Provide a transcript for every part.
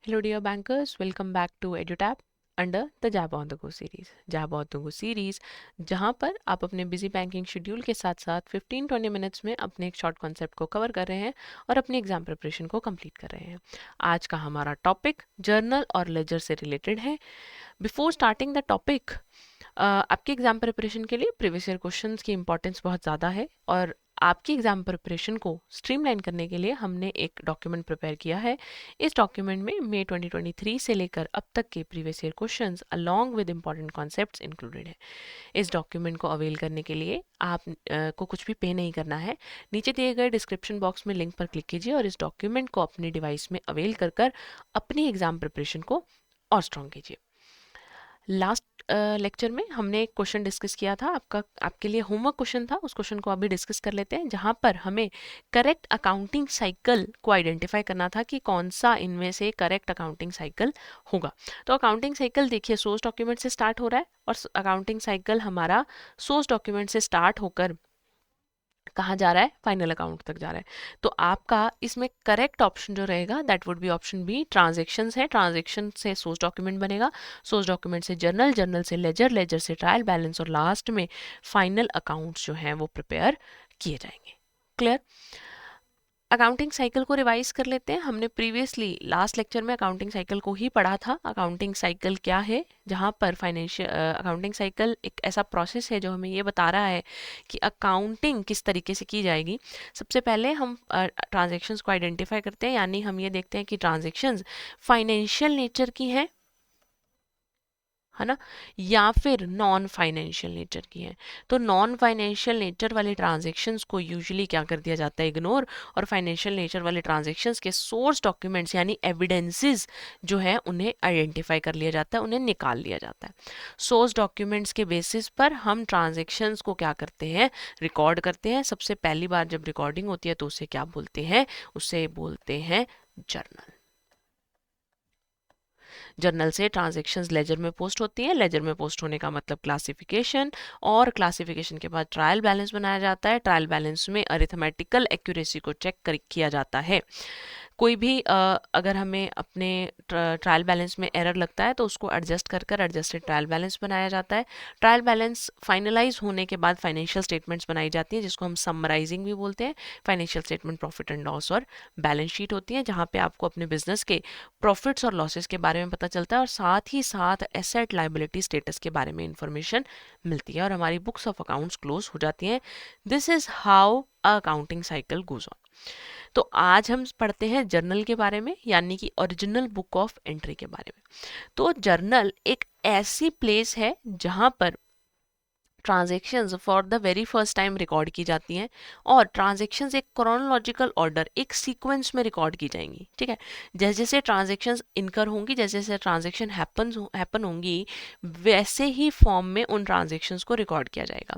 Hello dear bankers, welcome back to EduTap under the JAIIB on the go series. JAIIB on the go series जहाँ पर आप अपने busy banking schedule के साथ साथ 15-20 minutes में अपने एक शॉर्ट कॉन्सेप्ट को कवर कर रहे हैं और अपनी एग्जाम प्रिपरेशन को कंप्लीट कर रहे हैं। आज का हमारा टॉपिक जर्नल और लेजर से रिलेटेड है। बिफोर स्टार्टिंग द टॉपिक, आपके एग्जाम प्रिपरेशन के लिए प्रीवियस ईयर क्वेश्चंस की इंपॉर्टेंस बहुत ज़्यादा है और आपकी एग्जाम प्रिपरेशन को स्ट्रीमलाइन करने के लिए हमने एक डॉक्यूमेंट प्रिपेयर किया है। इस डॉक्यूमेंट में मई 2023 से लेकर अब तक के previous year questions along with important concepts included है। इस डॉक्यूमेंट को अवेल करने के लिए आप को कुछ भी पे नहीं करना है। नीचे दिए गए डिस्क्रिप्शन बॉक्स में लिंक पर क्लिक कीजिए और इस डॉक्यूमेंट को अपने डिवाइस में अवेल कर अपनी एग्जाम प्रिपरेशन को और स्ट्रॉन्ग कीजिए। लास्ट लेक्चर में हमने एक क्वेश्चन डिस्कस किया था, आपके लिए होमवर्क क्वेश्चन था। उस क्वेश्चन को अभी डिस्कस कर लेते हैं, जहां पर हमें करेक्ट अकाउंटिंग साइकिल को आइडेंटिफाई करना था कि कौन सा इनमें से करेक्ट अकाउंटिंग साइकिल होगा। तो अकाउंटिंग साइकिल देखिए, सोर्स डॉक्यूमेंट से स्टार्ट हो रहा है और अकाउंटिंग साइकिल हमारा सोर्स डॉक्यूमेंट से स्टार्ट होकर कहाँ जा रहा है, फाइनल अकाउंट तक जा रहा है। तो आपका इसमें करेक्ट ऑप्शन जो रहेगा that would be option B, transactions है। ट्रांजेक्शन से सोर्स डॉक्यूमेंट बनेगा, सोर्स डॉक्यूमेंट से जर्नल, जर्नल से लेजर, लेजर से ट्रायल बैलेंस और लास्ट में फाइनल अकाउंट्स जो हैं वो प्रिपेयर किए जाएंगे। क्लियर? अकाउंटिंग साइकिल को रिवाइज कर लेते हैं। हमने प्रीवियसली लास्ट लेक्चर में अकाउंटिंग साइकिल को ही पढ़ा था। अकाउंटिंग साइकिल क्या है, जहाँ पर फाइनेंशियल अकाउंटिंग साइकिल एक ऐसा प्रोसेस है जो हमें ये बता रहा है कि अकाउंटिंग किस तरीके से की जाएगी। सबसे पहले हम ट्रांजेक्शन्स को आइडेंटिफाई करते हैं, यानी हम ये देखते हैं कि ट्रांजेक्शन्स फाइनेंशियल नेचर की हैं, है ना, या फिर नॉन फाइनेंशियल नेचर की है। तो नॉन फाइनेंशियल नेचर वाले ट्रांजेक्शन्स को यूजुअली क्या कर दिया जाता है, इग्नोर, और फाइनेंशियल नेचर वाले ट्रांजेक्शन्स के सोर्स डॉक्यूमेंट्स यानी एविडेंसेस जो है उन्हें आइडेंटिफाई कर लिया जाता है, उन्हें निकाल लिया जाता है। सोर्स डॉक्यूमेंट्स के बेसिस पर हम ट्रांजेक्शन्स को क्या करते हैं, रिकॉर्ड करते हैं। सबसे पहली बार जब रिकॉर्डिंग होती है तो उसे क्या बोलते हैं, उसे बोलते हैं जर्नल। जर्नल से ट्रांजेक्शन्स लेजर में पोस्ट होती है। लेजर में पोस्ट होने का मतलब क्लासिफिकेशन, और क्लासिफिकेशन के बाद ट्रायल बैलेंस बनाया जाता है। ट्रायल बैलेंस में अरिथमेटिकल एक्यूरेसी को चेक किया जाता है। कोई भी अगर हमें अपने ट्रायल बैलेंस में एरर लगता है तो उसको एडजस्ट कर एडजस्टेड ट्रायल बैलेंस बनाया जाता है। ट्रायल बैलेंस फाइनलाइज होने के बाद फाइनेंशियल स्टेटमेंट्स बनाई जाती हैं, जिसको हम समराइजिंग भी बोलते हैं। Financial statement, profit and loss और बैलेंस शीट होती है, जहाँ पे आपको अपने बिजनेस के प्रॉफिट्स और लॉसेस के बारे में पता चलता है और साथ ही साथ एसेट लायबिलिटी स्टेटस के बारे में इंफॉर्मेशन मिलती है और हमारी बुक्स ऑफ अकाउंट्स क्लोज हो जाती हैं। This is how accounting cycle goes on. तो आज हम पढ़ते हैं जर्नल के बारे में, यानी कि ओरिजिनल बुक ऑफ एंट्री के बारे में। तो जर्नल एक ऐसी प्लेस है जहां पर transactions for the very first time record की जाती हैं और ट्रांजेक्शन्स एक क्रोनोलॉजिकल ऑर्डर, एक सीक्वेंस में रिकॉर्ड की जाएंगी। ठीक है, जैसे जैसे ट्रांजेक्शन्स इनकर होंगी, जैसे जैसे ट्रांजेक्शन हैपन होंगी, वैसे ही फॉर्म में उन ट्रांजेक्शन्स को रिकॉर्ड किया जाएगा।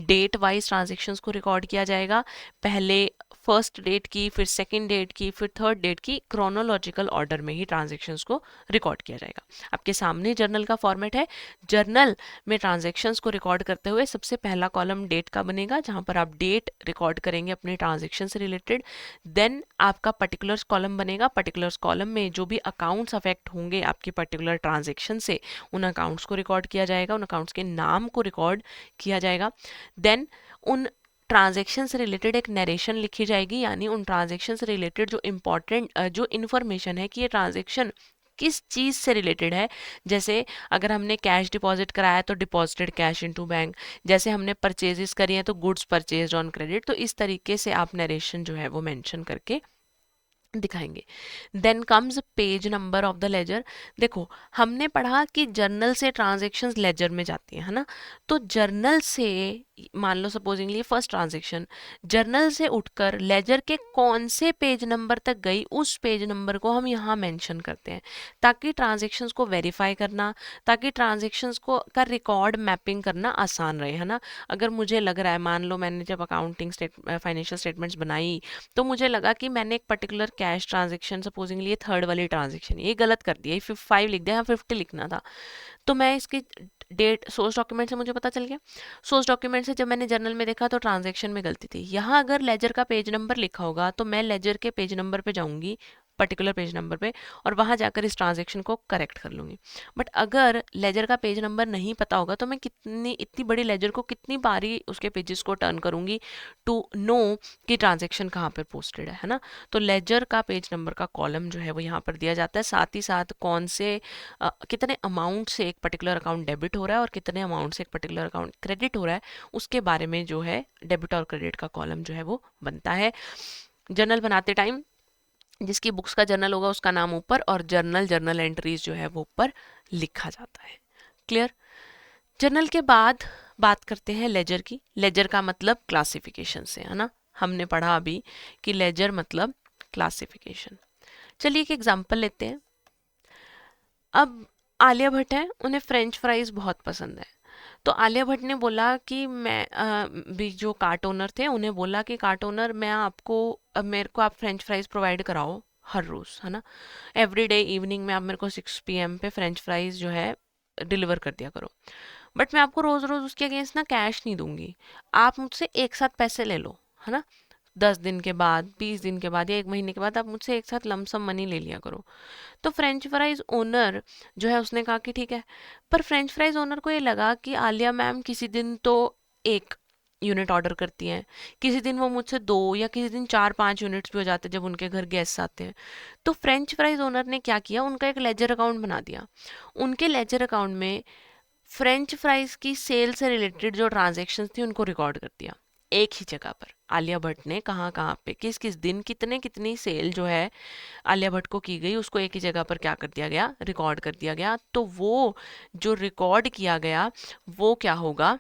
डेट वाइज ट्रांजेक्शन्स को रिकॉर्ड किया जाएगा, पहले फर्स्ट डेट की, फिर सेकेंड डेट की, फिर थर्ड डेट की, क्रोनोलॉजिकल ऑर्डर में ही ट्रांजेक्शन्स को रिकॉर्ड किया जाएगा। आपके सामने जर्नल का फॉर्मेट है। जर्नल में ट्रांजेक्शन्स को रिकॉर्ड करते हुए सबसे पहला कॉलम डेट का बनेगा, जहां पर आप डेट रिकॉर्ड करेंगे अपने ट्रांजेक्शन से रिलेटेड। देन आपका पर्टिकुलर्स कॉलम बनेगा। पर्टिकुलर्स कॉलम में जो भी अकाउंट्स अफेक्ट होंगे आपके पर्टिकुलर ट्रांजेक्शन से, उन अकाउंट्स को रिकॉर्ड किया जाएगा, उन अकाउंट्स के नाम को रिकॉर्ड किया जाएगा। देन उन ट्रांजेक्शन से रिलेटेड एक नरेशन लिखी जाएगी, यानी उन ट्रांजेक्शन से रिलेटेड जो इंपॉर्टेंट जो इन्फॉर्मेशन है कि ये ट्रांजेक्शन किस चीज़ से रिलेटेड है। जैसे अगर हमने कैश डिपॉजिट कराया तो डिपॉजिटेड कैश इनटू बैंक, जैसे हमने परचेजेस करी हैं तो गुड्स परचेज ऑन क्रेडिट। तो इस तरीके से आप नरेशन जो है वो मेंशन करके दिखाएंगे। Then comes page number of the ledger. देखो, हमने पढ़ा कि जर्नल से ट्रांजेक्शन्स लेजर में जाती है ना, तो जर्नल से मान लो सपोजिंगली फर्स्ट ट्रांजेक्शन जर्नल से उठकर लेजर के कौन से पेज नंबर तक गई, उस पेज नंबर को हम यहाँ मेंशन करते हैं, ताकि ट्रांजेक्शन्स को वेरीफाई करना, ताकि ट्रांजेक्शन्स को का रिकॉर्ड मैपिंग करना आसान रहे, है ना। अगर मुझे लग रहा है, मान लो मैंने जब अकाउंटिंग फाइनेंशियल स्टेटमेंट्स बनाई तो मुझे लगा कि मैंने एक पर्टिकुलर कैश ट्रांजेक्शन, सपोजिंगली ये थर्ड वाली ट्रांजेक्शन, ये गलत कर दिया, 5 लिख दिया, 50 लिखना था, तो मैं इसकी डेट सोर्स डॉक्यूमेंट से मुझे पता चल गया। सोर्स डॉक्यूमेंट से जब मैंने जर्नल में देखा तो ट्रांजेक्शन में गलती थी। यहाँ अगर लेजर का पेज नंबर लिखा होगा तो मैं लेजर के पेज नंबर पे जाऊंगी, पर्टिकुलर पेज नंबर पे और वहाँ जाकर इस ट्रांजैक्शन को करेक्ट कर लूँगी। बट अगर लेजर का पेज नंबर नहीं पता होगा तो मैं कितनी इतनी बड़ी लेजर को कितनी बारी उसके पेजेस को टर्न करूँगी टू नो कि ट्रांजैक्शन कहाँ पर पोस्टेड है ना। तो लेजर का पेज नंबर का कॉलम जो है वो यहाँ पर दिया जाता है, साथ ही साथ कौन से कितने अमाउंट से एक पर्टिकुलर अकाउंट डेबिट हो रहा है और कितने अमाउंट से एक पर्टिकुलर अकाउंट क्रेडिट हो रहा है उसके बारे में जो है डेबिट और क्रेडिट का कॉलम जो है वो बनता है। जर्नल बनाते टाइम जिसकी बुक्स का जर्नल होगा उसका नाम ऊपर और जर्नल एंट्रीज जो है वो ऊपर लिखा जाता है। क्लियर। जर्नल के बाद बात करते हैं लेजर की। लेजर का मतलब क्लासिफिकेशन से है ना, हमने पढ़ा अभी कि लेजर मतलब क्लासिफिकेशन। चलिए एक एग्जांपल लेते हैं। अब आलिया भट्ट है, उन्हें फ्रेंच फ्राइज बहुत पसंद है। तो आलिया भट्ट ने बोला कि मैं भी जो कार्ट ओनर थे उन्हें बोला कि कार्ट ओनर मैं आपको मेरे को आप फ्रेंच फ्राइज प्रोवाइड कराओ हर रोज़ है ना, एवरी डे इवनिंग में आप मेरे को 6 PM पे फ्रेंच फ्राइज जो है डिलीवर कर दिया करो। बट मैं आपको रोज़ रोज़ उसके अगेंस्ट ना कैश नहीं दूंगी, आप मुझसे एक साथ पैसे ले लो है ना, 10 दिन के बाद 20 दिन के बाद या 1 महीने के बाद आप मुझसे एक साथ लमसम मनी ले लिया करो। तो फ्रेंच फ्राइज ओनर जो है उसने कहा कि ठीक है। पर फ्रेंच फ्राइज ओनर को ये लगा कि आलिया मैम किसी दिन तो 1 यूनिट ऑर्डर करती हैं, किसी दिन वो मुझसे 2 या किसी दिन 4-5 यूनिट्स भी हो जाते हैं जब उनके घर गेस्ट आते हैं। तो फ्रेंच फ्राइज ओनर ने क्या किया, उनका एक लेजर अकाउंट बना दिया। उनके लेजर अकाउंट में फ्रेंच फ्राइज की सेल से रिलेटेड जो ट्रांजेक्शन थी उनको रिकॉर्ड कर दिया एक ही जगह पर। आलिया भट्ट ने कहाँ कहाँ पे किस किस दिन कितने कितनी सेल जो है आलिया भट्ट को की गई उसको एक ही जगह पर क्या कर दिया गया, रिकॉर्ड कर दिया गया। तो वो जो रिकॉर्ड किया गया वो क्या होगा,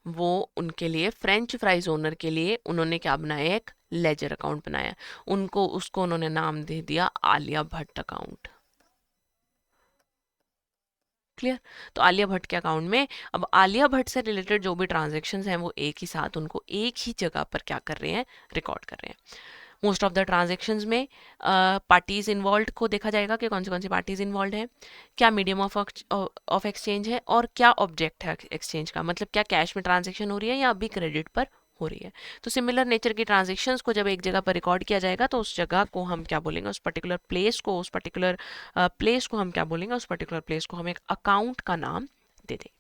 वो उनके लिए फ्रेंच फ्राइज ओनर के लिए उन्होंने क्या बनाया, एक लेजर अकाउंट बनाया। उनको उसको उन्होंने नाम दे दिया आलिया भट्ट अकाउंट। क्लियर। तो आलिया भट्ट के अकाउंट में अब आलिया भट्ट से रिलेटेड जो भी ट्रांजेक्शन्स हैं वो एक ही साथ उनको एक ही जगह पर क्या कर रहे हैं, रिकॉर्ड कर रहे हैं। मोस्ट ऑफ द ट्रांजेक्शन्स में पार्टीज इन्वॉल्व को देखा जाएगा कि कौन सी पार्टीज इन्वॉल्व है, क्या मीडियम ऑफ एक्सचेंज है और क्या ऑब्जेक्ट है एक्सचेंज का, मतलब क्या कैश में ट्रांजेक्शन हो रही है या अभी क्रेडिट पर हो रही है। तो सिमिलर नेचर की ट्रांजेक्शन्स को जब एक जगह पर रिकॉर्ड किया जाएगा तो उस जगह को हम क्या बोलेंगे, उस पर्टिकुलर प्लेस को, उस पर्टिकुलर प्लेस को हम क्या बोलेंगे, उस पर्टिकुलर प्लेस को हम एक अकाउंट का नाम दे देंगे।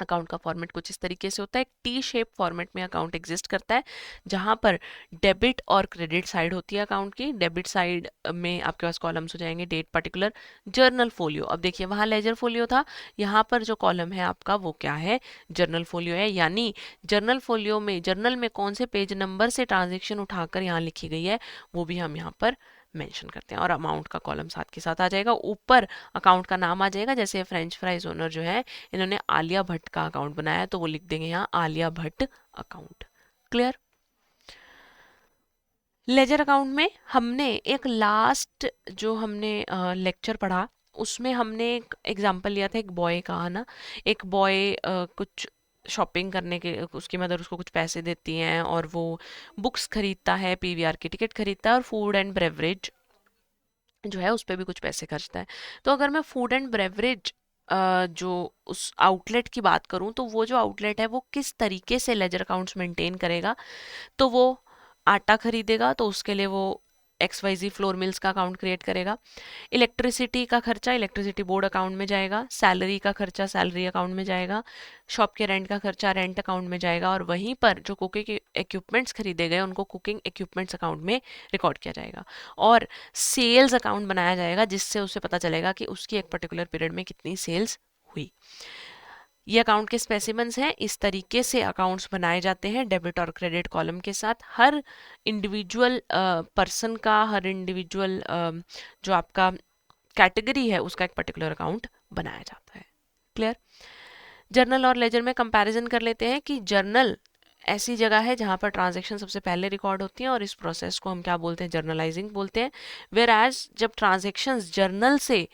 अकाउंट का फॉर्मेट कुछ इस तरीके से होता है, टी शेप फॉर्मेट में अकाउंट एग्जिस्ट करता है जहां पर डेबिट और क्रेडिट साइड होती है अकाउंट की। डेबिट साइड में आपके पास कॉलम्स हो जाएंगे डेट पर्टिकुलर, जर्नल फोलियो। अब देखिए वहां लेजर फोलियो था, यहाँ पर जो कॉलम है आपका वो क्या है, जर्नल फोलियो है। यानी जर्नल फोलियो में जर्नल में कौन से पेज नंबर से ट्रांजेक्शन उठाकर यहाँ लिखी गई है वो भी हम यहाँ पर मेंशन करते हैं और अमाउंट का कॉलम साथ के साथ आ जाएगा। ऊपर अकाउंट का नाम आ जाएगा, जैसे फ्रेंच फ्राइज ओनर जो है इन्होंने आलिया भट्ट का अकाउंट बनाया तो वो लिख देंगे यहाँ Alia Bhatt account. Clear. Ledger account में हमने एक लास्ट जो हमने लेक्चर पढ़ा उसमें हमने एक एग्जांपल लिया था एक बॉय का है ना। एक बॉय कुछ शॉपिंग करने के, उसकी मदर उसको कुछ पैसे देती हैं और वो बुक्स खरीदता है, पीवीआर की टिकट खरीदता है और फूड एंड ब्रेवरेज जो है उस पर भी कुछ पैसे खर्चता है। तो अगर मैं फूड एंड ब्रेवरेज जो उस आउटलेट की बात करूं तो वो जो आउटलेट है वो किस तरीके से लेजर अकाउंट्स मेंटेन करेगा, तो वो आटा खरीदेगा तो उसके लिए वो XYZ फ्लोर मिल्स का अकाउंट क्रिएट करेगा। इलेक्ट्रिसिटी का खर्चा इलेक्ट्रिसिटी बोर्ड अकाउंट में जाएगा, सैलरी का खर्चा सैलरी अकाउंट में जाएगा, शॉप के रेंट का खर्चा रेंट अकाउंट में जाएगा और वहीं पर जो कुकिंग इक्विपमेंट्स खरीदे गए उनको कुकिंग इक्विपमेंट्स अकाउंट में रिकॉर्ड किया जाएगा। और सेल्स अकाउंट बनाया जाएगा जिससे उसे पता चलेगा कि उसकी एक पर्टिकुलर पीरियड में कितनी सेल्स हुई। ये अकाउंट के स्पेसिमेंस हैं। इस तरीके से अकाउंट्स बनाए जाते हैं डेबिट और क्रेडिट कॉलम के साथ। हर इंडिविजुअल पर्सन का, हर इंडिविजुअल जो आपका कैटेगरी है उसका एक पर्टिकुलर अकाउंट बनाया जाता है। क्लियर। जर्नल और लेजर में कंपैरिजन कर लेते हैं कि जर्नल ऐसी जगह है जहां पर ट्रांजैक्शन सबसे पहले रिकॉर्ड होती हैं और इस प्रोसेस को हम क्या बोलते हैं, जर्नलाइजिंग बोलते हैं। वेयर एज जब ट्रांजैक्शंस जर्नल से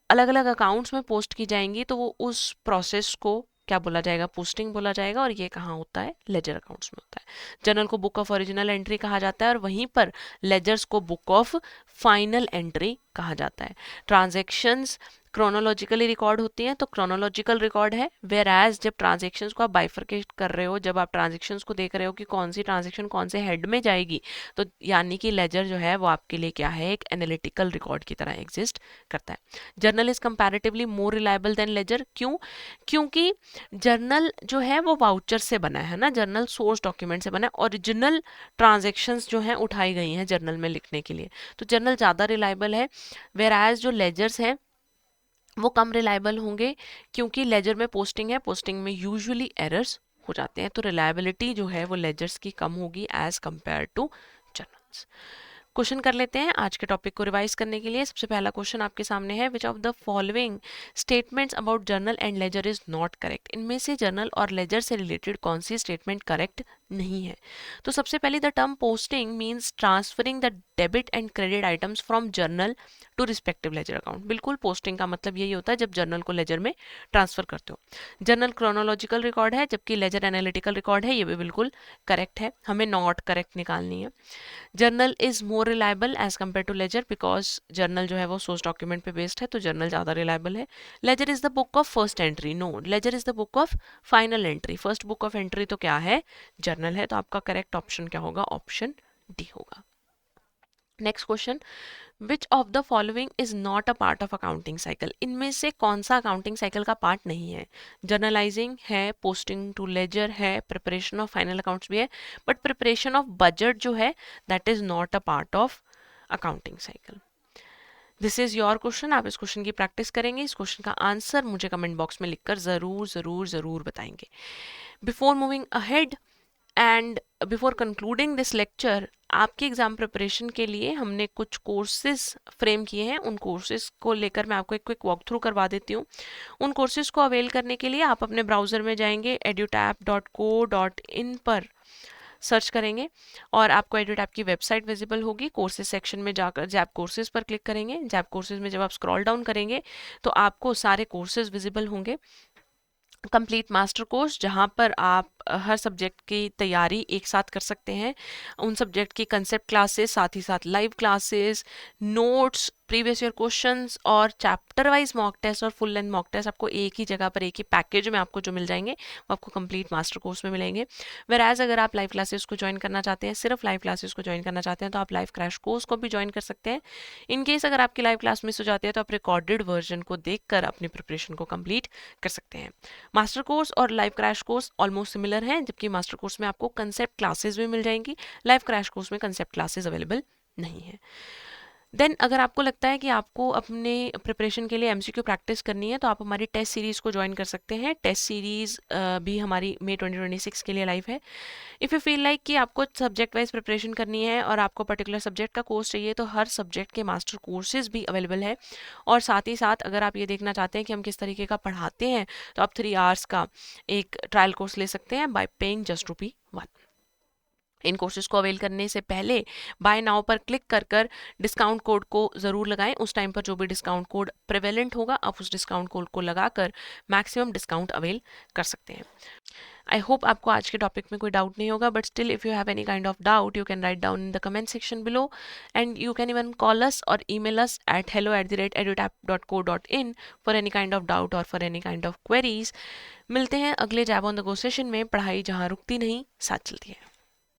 अलग अलग अकाउंट्स में पोस्ट की जाएंगी तो वो उस प्रोसेस को क्या बोला जाएगा, पोस्टिंग बोला जाएगा। और ये कहाँ होता है, लेजर अकाउंट्स में होता है। जर्नल को बुक ऑफ ओरिजिनल एंट्री कहा जाता है और वहीं पर लेजर्स को बुक ऑफ फाइनल एंट्री कहा जाता है। ट्रांजैक्शंस क्रोनोलॉजिकली रिकॉर्ड होती हैं तो क्रोनोलॉजिकल रिकॉर्ड है। वेयर एज जब ट्रांजेक्शन्स को आप बाइफरकेट कर रहे हो, जब आप ट्रांजेक्शन्स को देख रहे हो कि कौन सी ट्रांजेक्शन कौन से हेड में जाएगी, तो यानी कि लेजर जो है वो आपके लिए क्या है, एक एनालिटिकल रिकॉर्ड की तरह एग्जिस्ट करता है। Journal is comparatively more reliable than ledger. क्यों? क्योंकि जर्नल जो है वो वाउचर से बना है ना, जर्नल सोर्स डॉक्यूमेंट से बना है, ओरिजिनल ट्रांजेक्शन्स जो हैं उठाई गई हैं जर्नल में लिखने के लिए, तो जर्नल ज़्यादा रिलायबल है। वेयर एज जो लेजर्स हैं वो कम रिलायबल होंगे, क्योंकि लेजर में पोस्टिंग है, पोस्टिंग में यूजुअली एरर्स हो जाते हैं, तो रिलायबिलिटी जो है वो लेजर्स की कम होगी as compare to journals. Question कर लेते हैं आज के टॉपिक को रिवाइज करने के लिए। सबसे पहला क्वेश्चन आपके सामने है, which of the following statements about journal and ledger is not correct. इनमें से जर्नल और लेजर से रिलेटेड कौन सी स्टेटमेंट करेक्ट नहीं है? तो सबसे पहले the term posting means transferring the debit and credit items from journal to respective ledger account. बिल्कुल, पोस्टिंग का मतलब यही होता है जब जर्नल को लेजर में ट्रांसफर करते हो। जर्नल क्रोनोलॉजिकल रिकॉर्ड है, जबकि लेजर एनालिटिकल रिकॉर्ड है, ये भी बिल्कुल करेक्ट है, हमें नॉट करेक्ट निकालनी है। Journal is more reliable as compare to ledger, because journal जो है वो सोर्स डॉक्यूमेंट पे बेस्ड है, तो जर्नल ज़्यादा रिलायबल है। Ledger is the book of first entry. No, ledger is the book of final entry. First book of entry तो क्या है, जर्नल है, तो आपका करेक्ट ऑप्शन क्या होगा, ऑप्शन डी होगा। Next question, which of the following is not a part of accounting cycle. इनमें से कौन सा अकाउंटिंग साइकिल का पार्ट नहीं है? जर्नलाइजिंग है, पोस्टिंग टू लेजर है, प्रिपरेशन ऑफ फाइनल अकाउंट्स भी है, बट प्रिपरेशन ऑफ बजट जो है that is not a part of accounting cycle. This is your question, आप इस क्वेश्चन की प्रैक्टिस करेंगे, इस क्वेश्चन का आंसर मुझे कमेंट बॉक्स में लिखकर जरूर जरूर जरूर बताएंगे। Before moving ahead and before concluding this lecture, आपके एग्जाम प्रिपरेशन के लिए हमने कुछ कोर्सेज फ्रेम किए हैं, उन कोर्सेज को लेकर मैं आपको एक क्विक वॉक थ्रू करवा देती हूँ। उन कोर्सेज को अवेल करने के लिए आप अपने ब्राउज़र में जाएंगे, edutap.co.in पर सर्च करेंगे और आपको एडुटैप की वेबसाइट विजिबल होगी। कोर्सेज सेक्शन में जाकर जैप कोर्सेज पर क्लिक करेंगे। जैप कोर्सेज में जब आप स्क्रॉल डाउन करेंगे तो आपको सारे कोर्सेज विजिबल होंगे। कंप्लीट मास्टर कोर्स, जहाँ पर आप हर सब्जेक्ट की तैयारी एक साथ कर सकते हैं, उन सब्जेक्ट की कंसेप्ट क्लासेस, साथ ही साथ live classes, notes, previous year questions और चैप्टर वाइज मॉक टेस्ट और फुल लेंथ मॉक टेस्ट आपको एक ही जगह पर, एक ही पैकेज में आपको जो मिल जाएंगे वो आपको कंप्लीट मास्टर कोर्स में मिलेंगे। वेराज अगर आप लाइव क्लासेस को ज्वाइन करना चाहते हैं, सिर्फ लाइव क्लासेस को ज्वाइन करना चाहते हैं, तो आप लाइव क्रैश कोर्स को भी ज्वाइन कर सकते हैं। इन केस अगर आपकी लाइव क्लास मिस हो जाती है तो आप रिकॉर्डेड वर्जन को देखकर अपनी प्रिपरेशन को कंप्लीट कर सकते हैं। मास्टर कोर्स और live crash course almost similar हैं, जबकि मास्टर कोर्स में आपको कंसेप्ट क्लासेस भी मिल जाएंगी, लाइव क्रैश कोर्स में कंसेप्ट क्लासेस अवेलेबल नहीं है। देन अगर आपको लगता है कि आपको अपने प्रिपरेशन के लिए एमसीक्यू प्रैक्टिस करनी है तो आप हमारी टेस्ट सीरीज़ को ज्वाइन कर सकते हैं। टेस्ट सीरीज़ भी हमारी मई 2026 के लिए लाइव है। इफ़ यू फील लाइक कि आपको सब्जेक्ट वाइज प्रिपरेशन करनी है और आपको पर्टिकुलर सब्जेक्ट का कोर्स चाहिए, तो हर सब्जेक्ट के मास्टर कोर्सेज भी अवेलेबल है। और साथ ही साथ अगर आप ये देखना चाहते हैं कि हम किस तरीके का पढ़ाते हैं, तो आप 3 आवर्स का एक ट्रायल कोर्स ले सकते हैं बाय पेइंग जस्ट ₹1। इन कोर्सेज को अवेल करने से पहले बाय नाउ पर क्लिक कर कर डिस्काउंट कोड को ज़रूर लगाएं। उस टाइम पर जो भी डिस्काउंट कोड प्रेवेलेंट होगा, आप उस डिस्काउंट कोड को लगाकर मैक्सिमम डिस्काउंट अवेल कर सकते हैं। आई होप आपको आज के टॉपिक में कोई डाउट नहीं होगा, but still if you have any kind of doubt you can write down in the comment section below and you can even call us और email us at hello@edutap.co.in for any kind of doubt और for any kind of queries. मिलते हैं अगले JAIIB on the go session में। पढ़ाई जहाँ रुकती नहीं, साथ चलती है।